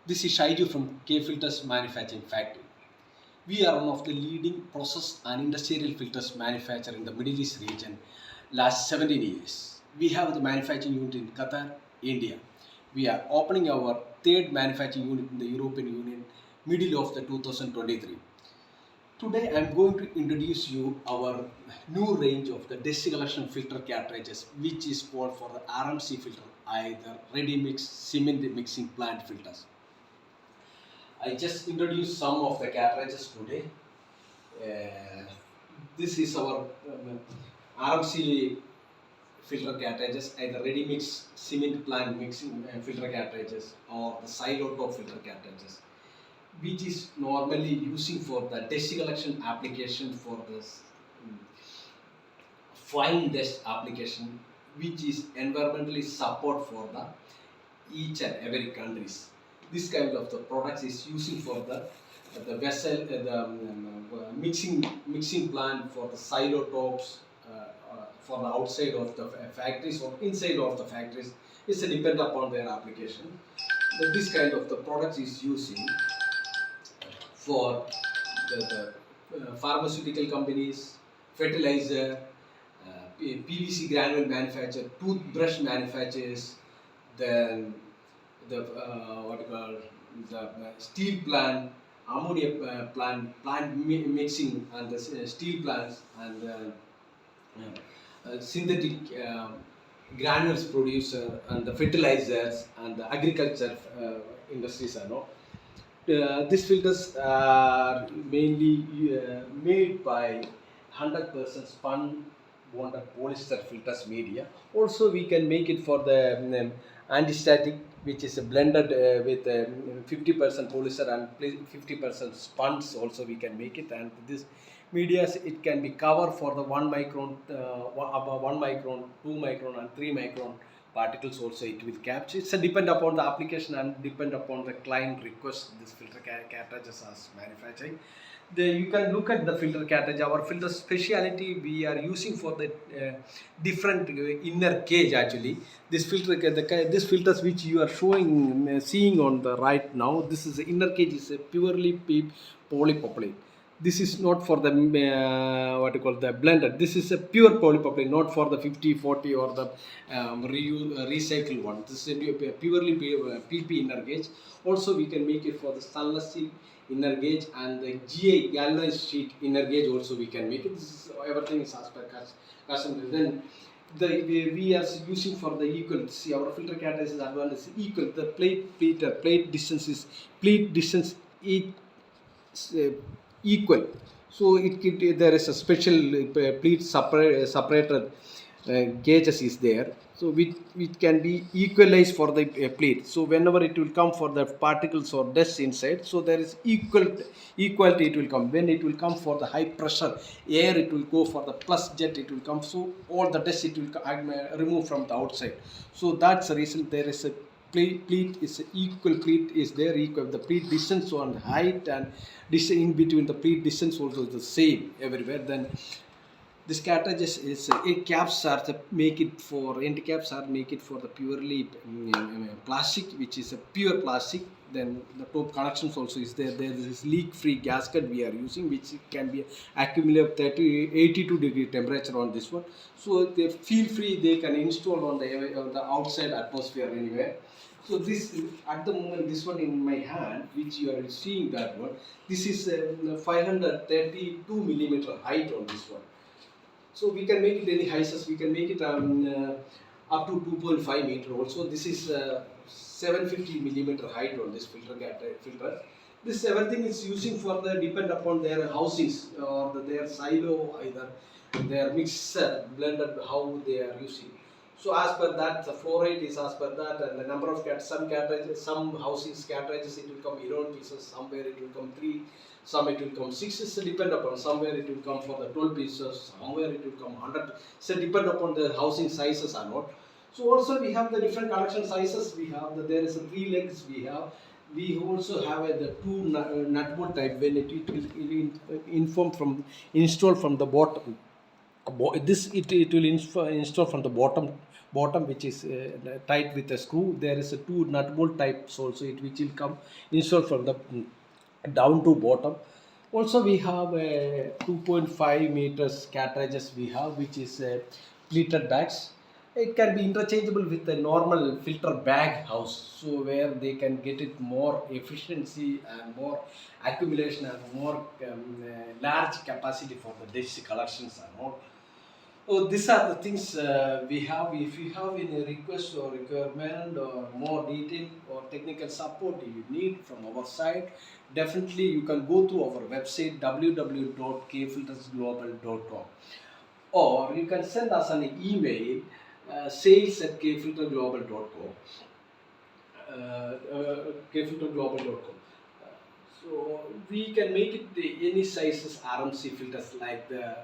This is Shaiju from K Filters Manufacturing Factory. We are one of the leading process and industrial filters manufacturer in the Middle East region last 17 years. We have the manufacturing unit in Qatar, India. We are opening our third manufacturing unit in the European Union middle of the 2023. Today I am going to introduce you our new range of the dust collection filter cartridges, which is called for the RMC filter, either ready mix cement mixing plant filters. I just introduced some of the cartridges today. Uh, this is our RMC filter cartridges, either ready mix cement plant mixing filter cartridges or the silo top filter cartridges, which is normally using for the dust collection application for this fine dust application, which is environmentally support for the each and every countries. This kind of the products is using for the vessel, mixing plant for the silo tops, for the outside of the factories or inside of the factories. It's a depend upon their application. But this kind of the products is using for the pharmaceutical companies, fertilizer, PVC granule manufacturer, toothbrush manufacturers, then the what you call the steel plant, ammonia plant mixing, and the steel plants, and synthetic granules producer, and the fertilizers, and the agriculture industries are no. These filters are mainly made by 100% spun bonded polyester filters media. Also, we can make it for the anti-static, which is blended with 50% polyester and 50% spuns. Also, we can make it, and this media it can be covered for the 1 micron, 1 micron, 2 micron, and 3 micron particles. Also, it will capture. It's a depend upon the application and depend upon the client request. This filter cartridges as manufacturing. You can look at the filter cartridge. Our filter speciality we are using for the different inner cage. Actually, this this filters which you are seeing on the right now. This is the inner cage is a purely polypropylene. This is not for the what you call the blended. This is a pure polypropylene, not for the 50-40 or the recycle one. This is a purely PP inner gauge. Also, we can make it for the stainless steel inner gauge and the GA galvanized sheet inner gauge. Also, we can make it. This is, everything is as per custom. Then we are using for the equal. See, our filter cartridge is advanced equal. The plate distance is equal. So there is a special plate separated gauges is there. So it can be equalized for the plate. So whenever it will come for the particles or dust inside, so there is equality it will come. When it will come for the high pressure air, it will go for the plus jet, it will come. So all the dust it will remove from the outside. So that's the reason there is a plate is equal. Plate is there equal. The plate distance on height and distance in between the plate distance also is the same everywhere. Then this cartridges is caps are the make it for end caps are make it for the purely plastic, which is a pure plastic. Then the top connections also is there. There is this leak free gasket we are using, which can be accumulate 82 degree temperature on this one. So they feel free, they can install on the outside atmosphere anywhere. So this at the moment, this one in my hand, which you are seeing that one, this is 532 millimeter height on this one. So we can make it any heights. We can make it up to 2.5 meter. Also, this is 750 millimeter height on this filter. This everything is using for the depend upon their housings or their silo, either their mixer blended how they are using. So as per that, the flow rate is as per that, and the number of some cartridges, some housings cartridges it will come 11 pieces, somewhere it will come 3, some it will come 6. It's depend upon. Somewhere it will come for the 12 pieces, somewhere it will come 100. So depend upon the housing sizes or not. So also we have the different connection sizes. We have there is a 3 legs. We also have the 2 nut bolt type when it will install from the bottom. This it will install from the bottom bottom which is tight with a screw. There is a two nut bolt types also, which will come installed from the down to bottom. Also we have 2.5 meters cartridges we have, which is pleated bags. It can be interchangeable with a normal filter bag house, so where they can get it more efficiency and more accumulation and more large capacity for the dish collections and all. So these are the things we have. If you have any request or requirement or more detail or technical support you need from our side, definitely you can go to our website www.kfiltersglobal.com, or you can send us an email sales@kfilterglobal.com. kfilterglobal.com. So we can make it any sizes RMC filters, like the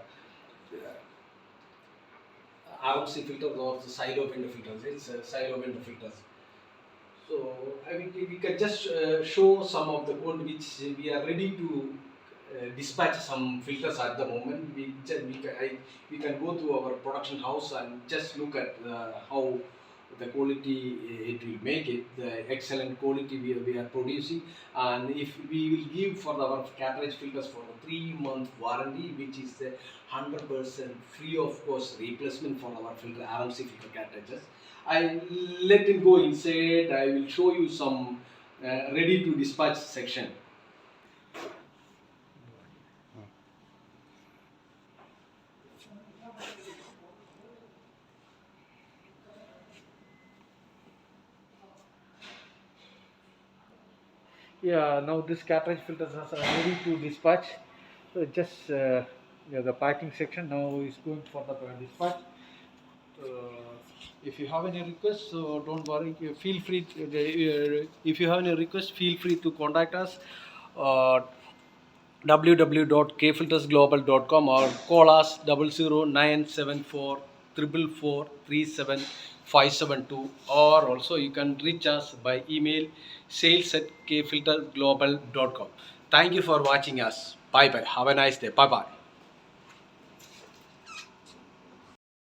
RMC filters or the silo window filters. It's silo window filters. So I mean, we can just show some of the code which we are ready to dispatch some filters at the moment. We can go to our production house and just look at how the quality it will make it, the excellent quality we are producing, and if we will give for our cartridge filters for a 3-month warranty, which is 100% free of cost replacement for our filter RMC filter cartridges. I let him go inside. I will show you some ready to dispatch section. Yeah, now this cartridge filters are ready to dispatch. So just the packing section now is going for the dispatch. If you have any requests, so don't worry. Feel free. If you have any requests, feel free to contact us. www.kfiltersglobal.com, or call us 00974 444 37572, or also you can reach us by email sales@kfilterglobal.com. Thank you for watching us. Bye bye. Have a nice day. Bye bye.